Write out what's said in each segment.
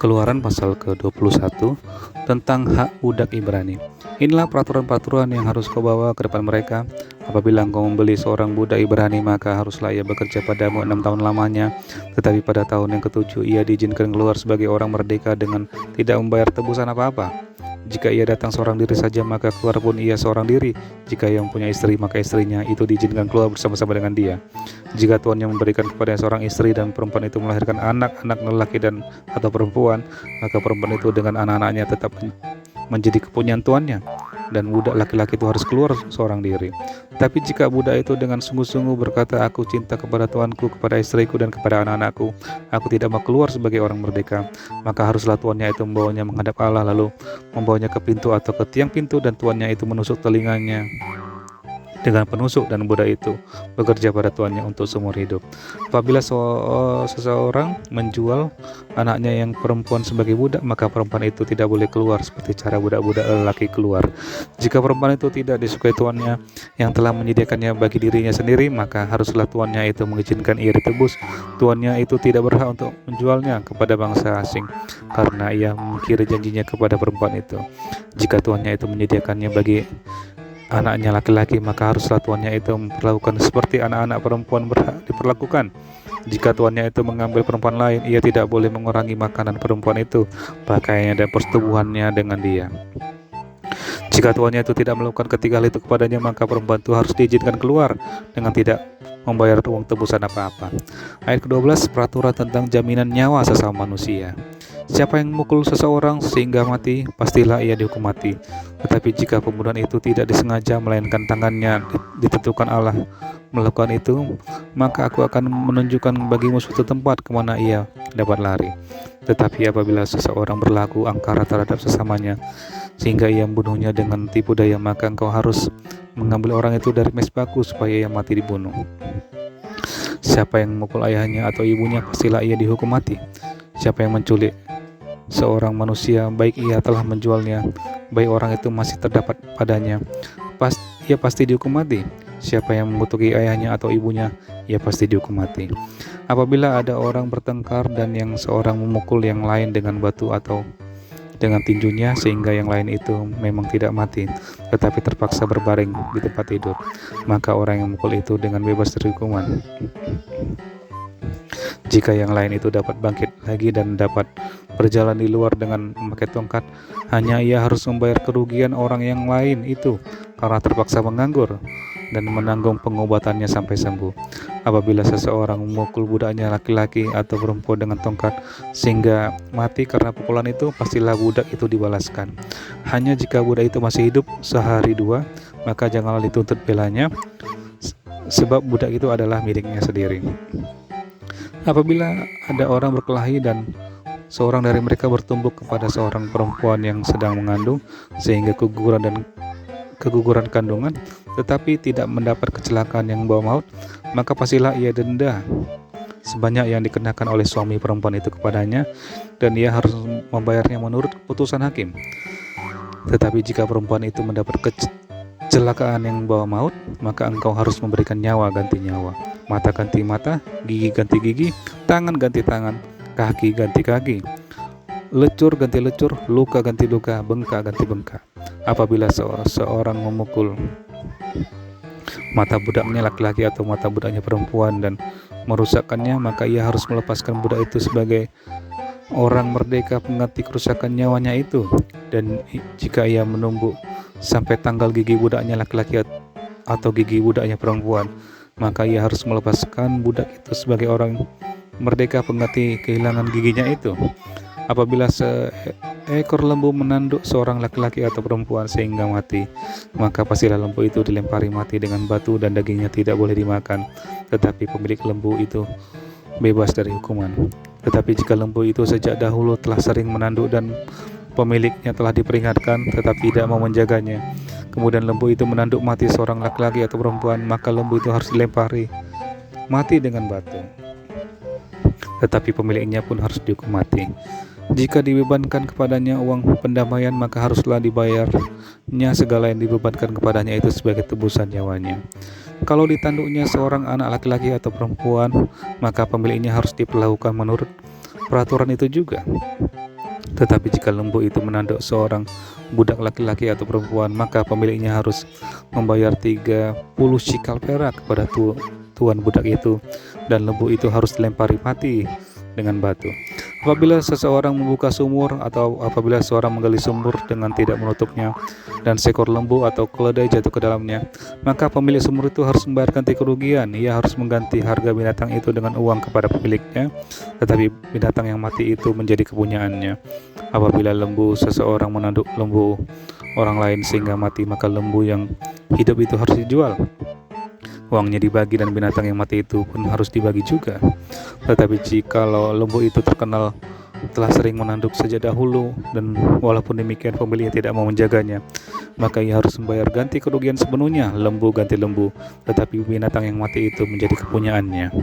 Keluaran pasal ke-21 tentang hak budak Ibrani. Inilah peraturan-peraturan yang harus kau bawa ke depan mereka. Apabila engkau membeli seorang budak Ibrani, maka haruslah ia bekerja padamu 6 tahun lamanya. Tetapi pada tahun yang ke-7 ia diizinkan keluar sebagai orang merdeka dengan tidak membayar tebusan apa-apa. Jika ia datang seorang diri saja, maka keluar pun ia seorang diri. Jika ia mempunyai istri, maka istrinya itu diizinkan keluar bersama-sama dengan dia. Jika tuannya memberikan kepada seorang istri dan perempuan itu melahirkan anak-anak lelaki dan atau perempuan, maka perempuan itu dengan anak-anaknya tetap menjadi kepunyaan tuannya, dan budak laki-laki itu harus keluar seorang diri. Tapi jika budak itu dengan sungguh-sungguh berkata, "Aku cinta kepada tuanku, kepada istriku, dan kepada anak-anakku, aku tidak mau keluar sebagai orang merdeka," maka haruslah tuannya itu membawanya menghadap Allah, lalu membawanya ke pintu atau ke tiang pintu, dan tuannya itu menusuk telinganya dengan penusuk, dan budak itu bekerja pada tuannya untuk seumur hidup. Apabila seseorang menjual anaknya yang perempuan sebagai budak, maka perempuan itu tidak boleh keluar seperti cara budak-budak lelaki keluar. Jika perempuan itu tidak disukai tuannya yang telah menyediakannya bagi dirinya sendiri, maka haruslah tuannya itu mengizinkan ia ditebus. Tuannya itu tidak berhak untuk menjualnya kepada bangsa asing, karena ia mengikhiri janjinya kepada perempuan itu. Jika tuannya itu menyediakannya bagi anaknya laki-laki, maka haruslah tuannya itu memperlakukan seperti anak-anak perempuan berhak diperlakukan. Jika tuannya itu mengambil perempuan lain, ia tidak boleh mengurangi makanan perempuan itu, pakaiannya, dan persetubuhannya dengan dia. Jika tuannya itu tidak melakukan ketiga hal itu kepadanya, maka perempuan itu harus diizinkan keluar dengan tidak membayar uang tebusan apa-apa. Ayat ke-12, peraturan tentang jaminan nyawa sesama manusia. Siapa yang memukul seseorang sehingga mati, pastilah ia dihukum mati. Tetapi jika pembunuhan itu tidak disengaja, melainkan tangannya ditentukan Allah melakukan itu, maka aku akan menunjukkan bagimu suatu tempat kemana ia dapat lari. Tetapi apabila seseorang berlaku angkara terhadap sesamanya, sehingga ia membunuhnya dengan tipu daya, maka engkau harus mengambil orang itu dari mesbahku supaya ia mati dibunuh. Siapa yang memukul ayahnya atau ibunya, pastilah ia dihukum mati. Siapa yang menculik seorang manusia, baik ia telah menjualnya, baik orang itu masih terdapat padanya, ia pasti dihukum mati. Siapa yang mengutuki ayahnya atau ibunya, ia pasti dihukum mati. Apabila ada orang bertengkar dan yang seorang memukul yang lain dengan batu atau dengan tinjunya, sehingga yang lain itu memang tidak mati, tetapi terpaksa berbaring di tempat tidur, maka orang yang memukul itu dengan bebas dari hukuman. Jika yang lain itu dapat bangkit lagi dan dapat berjalan di luar dengan memakai tongkat, hanya ia harus membayar kerugian orang yang lain itu karena terpaksa menganggur dan menanggung pengobatannya sampai sembuh. Apabila seseorang memukul budaknya laki-laki atau perempuan dengan tongkat sehingga mati karena pukulan itu, pastilah budak itu dibalaskan. Hanya jika budak itu masih hidup sehari dua, maka janganlah dituntut belanya, sebab budak itu adalah miliknya sendiri. Apabila ada orang berkelahi dan seorang dari mereka bertumbuk kepada seorang perempuan yang sedang mengandung sehingga keguguran kandungan, tetapi tidak mendapat kecelakaan yang membawa maut, maka pastilah ia denda sebanyak yang dikenakan oleh suami perempuan itu kepadanya, dan ia harus membayarnya menurut keputusan hakim. Tetapi jika perempuan itu mendapat kecelakaan yang membawa maut, maka engkau harus memberikan nyawa ganti nyawa, mata ganti mata, gigi ganti gigi, tangan ganti tangan, kaki ganti kaki, lecur ganti lecur, luka ganti luka, bengkak ganti bengkak. Apabila seorang memukul mata budaknya laki-laki atau mata budaknya perempuan dan merusakkannya, maka ia harus melepaskan budak itu sebagai orang merdeka pengganti kerusakan nyawanya itu. Dan jika ia menumbuk sampai tanggal gigi budaknya laki-laki atau gigi budaknya perempuan, maka ia harus melepaskan budak itu sebagai orang merdeka pengganti kehilangan giginya itu. Apabila seekor lembu menanduk seorang laki-laki atau perempuan sehingga mati, maka pastilah lembu itu dilempari mati dengan batu dan dagingnya tidak boleh dimakan, tetapi pemilik lembu itu bebas dari hukuman. Tetapi jika lembu itu sejak dahulu telah sering menanduk dan pemiliknya telah diperingatkan tetapi tidak mau menjaganya, kemudian lembu itu menanduk mati seorang laki-laki atau perempuan, maka lembu itu harus dilempari mati dengan batu, tetapi pemiliknya pun harus dihukum mati. Jika dibebankan kepadanya uang pendamaian, maka haruslah dibayarnya segala yang dibebankan kepadanya itu sebagai tebusan nyawanya. Kalau ditanduknya seorang anak laki-laki atau perempuan, maka pemiliknya harus diperlakukan menurut peraturan itu juga. Tetapi jika lembu itu menanduk seorang budak laki-laki atau perempuan, maka pemiliknya harus membayar 30 shikal perak kepada tuan budak itu, dan lembu itu harus dilempari mati dengan batu. Apabila seseorang membuka sumur atau apabila seorang menggali sumur dengan tidak menutupnya dan seekor lembu atau keledai jatuh ke dalamnya, maka pemilik sumur itu harus membayar ganti kerugian. Ia harus mengganti harga binatang itu dengan uang kepada pemiliknya, tetapi binatang yang mati itu menjadi kepunyaannya. Apabila seseorang menanduk lembu orang lain sehingga mati, maka lembu yang hidup itu harus dijual. Uangnya dibagi dan binatang yang mati itu pun harus dibagi juga. Tetapi jikalau lembu itu terkenal telah sering menanduk sejak dahulu dan walaupun demikian pemiliknya tidak mau menjaganya, maka ia harus membayar ganti kerugian sepenuhnya, lembu ganti lembu, tetapi binatang yang mati itu menjadi kepunyaannya.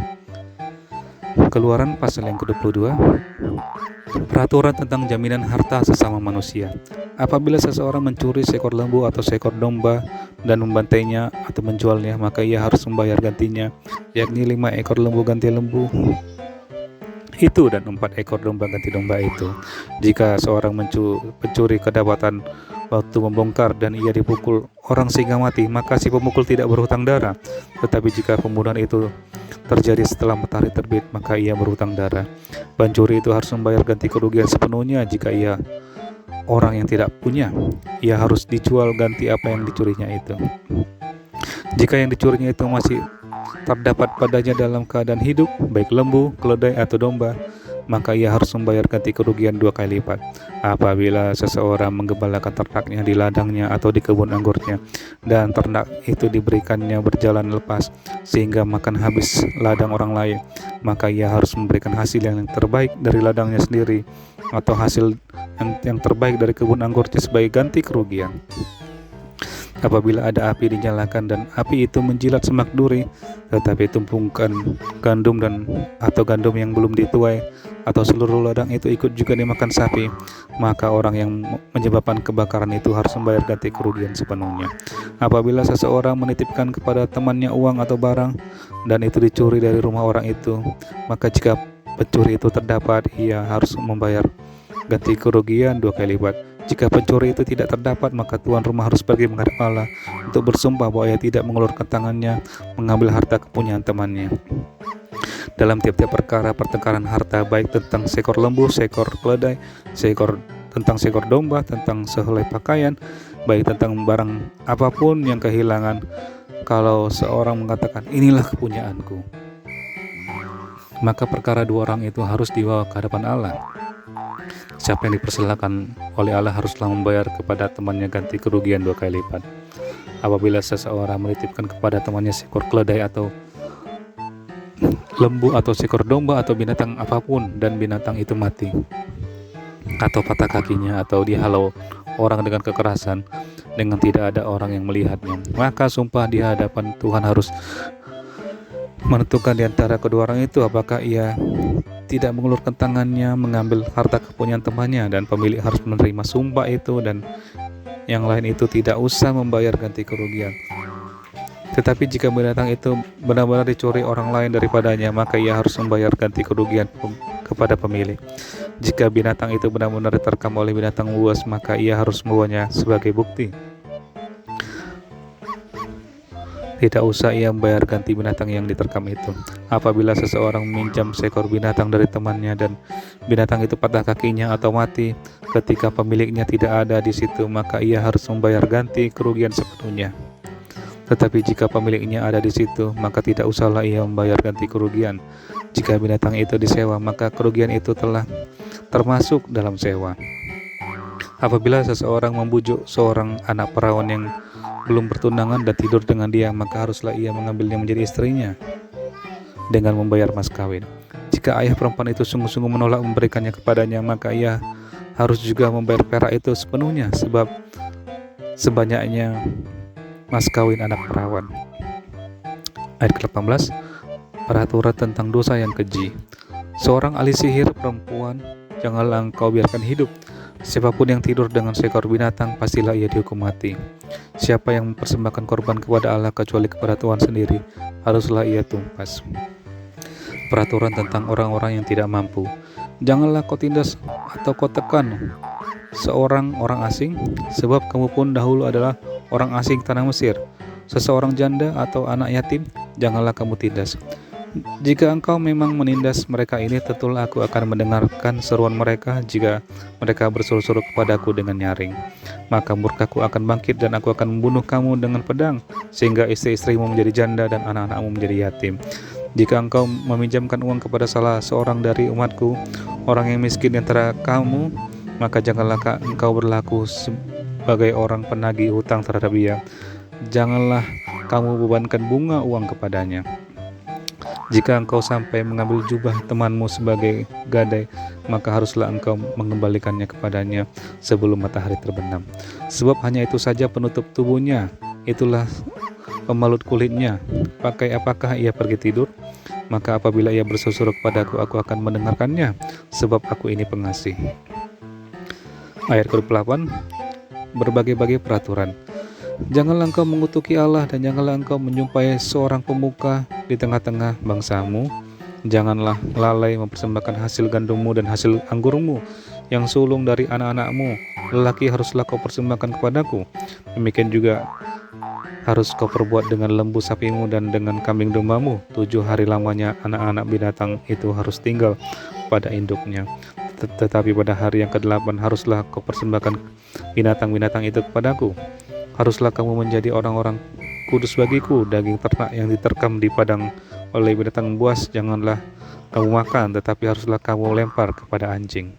Keluaran pasal yang ke-22. Peraturan tentang jaminan harta sesama manusia. Apabila seseorang mencuri seekor lembu atau seekor domba dan membantainya atau menjualnya, maka ia harus membayar gantinya, yakni 5 ekor lembu ganti lembu itu dan 4 ekor domba ganti domba itu. Jika seorang pencuri kedapatan waktu membongkar dan ia dipukul orang sehingga mati, maka si pemukul tidak berhutang darah. Tetapi jika pembunuhan itu terjadi setelah matahari terbit, maka ia berhutang darah. Pencuri itu harus membayar ganti kerugian sepenuhnya. Jika ia orang yang tidak punya, ia harus dijual ganti apa yang dicurinya itu. Jika yang dicurinya itu masih terdapat padanya dalam keadaan hidup, baik lembu, keledai atau domba, maka ia harus membayar ganti kerugian 2 kali lipat. Apabila seseorang menggembalakan ternaknya di ladangnya atau di kebun anggurnya, dan ternak itu diberikannya berjalan lepas sehingga makan habis ladang orang lain, maka ia harus memberikan hasil yang terbaik dari ladangnya sendiri atau hasil yang terbaik dari kebun anggurnya sebagai ganti kerugian. Apabila ada api dinyalakan dan api itu menjilat semak duri, tetapi tumpukan gandum atau gandum yang belum dituai atau seluruh ladang itu ikut juga dimakan sapi, maka orang yang menyebabkan kebakaran itu harus membayar ganti kerugian sepenuhnya. Apabila seseorang menitipkan kepada temannya uang atau barang dan itu dicuri dari rumah orang itu, maka jika pencuri itu terdapat, ia harus membayar ganti kerugian 2 kali lipat. Jika pencuri itu tidak terdapat, maka tuan rumah harus pergi menghadap Allah untuk bersumpah bahwa ia tidak mengulurkan tangannya mengambil harta kepunyaan temannya. Dalam tiap-tiap perkara pertengkaran harta, baik tentang seekor lembu, seekor keledai, tentang seekor domba, tentang sehelai pakaian, baik tentang barang apapun yang kehilangan, kalau seorang mengatakan inilah kepunyaanku, maka perkara 2 orang itu harus dibawa ke hadapan Allah. Siapa yang dipersilakan oleh Allah haruslah membayar kepada temannya ganti kerugian 2 kali lipat. Apabila seseorang menitipkan kepada temannya seekor keledai atau lembu atau seekor domba atau binatang apapun dan binatang itu mati atau patah kakinya atau dihalau orang dengan kekerasan dengan tidak ada orang yang melihatnya, maka sumpah di hadapan Tuhan harus menentukan di antara kedua orang itu apakah ia tidak mengulurkan tangannya mengambil harta kepunyaan temannya, dan pemilik harus menerima sumpah itu dan yang lain itu tidak usah membayar ganti kerugian. Tetapi jika binatang itu benar-benar dicuri orang lain daripadanya, maka ia harus membayar ganti kerugian kepada pemilik. Jika binatang itu benar-benar diterkam oleh binatang buas, maka ia harus membawanya sebagai bukti. Tidak usah ia membayar ganti binatang yang diterkam itu. Apabila seseorang meminjam seekor binatang dari temannya dan binatang itu patah kakinya atau mati ketika pemiliknya tidak ada di situ, maka ia harus membayar ganti kerugian sepenuhnya. Tetapi jika pemiliknya ada di situ, maka tidak usahlah ia membayar ganti kerugian. Jika binatang itu disewa, maka kerugian itu telah termasuk dalam sewa. Apabila seseorang membujuk seorang anak perawan yang belum bertunangan dan tidur dengan dia, maka haruslah ia mengambilnya menjadi istrinya dengan membayar mas kawin. Jika ayah perempuan itu sungguh-sungguh menolak memberikannya kepadanya, maka ia harus juga membayar perak itu sepenuhnya, sebab sebanyaknya mas kawin anak perawan. Ayat ke-18, peraturan tentang dosa yang keji. Seorang ahli sihir perempuan janganlah engkau biarkan hidup. Siapapun yang tidur dengan seekor binatang, pastilah ia dihukum mati. Siapa yang mempersembahkan korban kepada Allah kecuali kepada Tuhan sendiri, haruslah ia tumpas. Peraturan tentang orang-orang yang tidak mampu. Janganlah kau tindas atau kau tekan seorang orang asing, sebab kamu pun dahulu adalah orang asing tanah Mesir. Seseorang janda atau anak yatim, janganlah kamu tindas. Jika engkau memang menindas mereka ini, tentulah aku akan mendengarkan seruan mereka jika mereka berseru-seru kepadaku dengan nyaring. Maka murkaku akan bangkit dan aku akan membunuh kamu dengan pedang, sehingga istri-istrimu menjadi janda dan anak-anakmu menjadi yatim. Jika engkau meminjamkan uang kepada salah seorang dari umatku, orang yang miskin di antara kamu, maka janganlah engkau berlaku sebagai orang penagih hutang terhadap dia. Janganlah kamu bebankan bunga uang kepadanya. Jika engkau sampai mengambil jubah temanmu sebagai gadai, maka haruslah engkau mengembalikannya kepadanya sebelum matahari terbenam. Sebab hanya itu saja penutup tubuhnya, itulah pembalut kulitnya. Pakai apakah ia pergi tidur? Maka apabila ia berseru kepadaku, aku akan mendengarkannya, sebab aku ini pengasih. Ayat ke-8, berbagai-bagai peraturan. Janganlah engkau mengutuki Allah dan janganlah engkau menyumpai seorang pemuka di tengah-tengah bangsamu. Janganlah lalai mempersembahkan hasil gandummu dan hasil anggurmu yang sulung dari anak-anakmu. Lelaki haruslah kau persembahkan kepadaku. Demikian juga harus kau perbuat dengan lembu sapimu dan dengan kambing dombamu. 7 hari lamanya anak-anak binatang itu harus tinggal pada induknya. Tetapi pada hari yang ke-8 haruslah kau persembahkan binatang-binatang itu kepadaku. Haruslah kamu menjadi orang-orang kudus bagiku. Daging ternak yang diterkam di padang oleh binatang buas janganlah kamu makan, tetapi haruslah kamu lempar kepada anjing.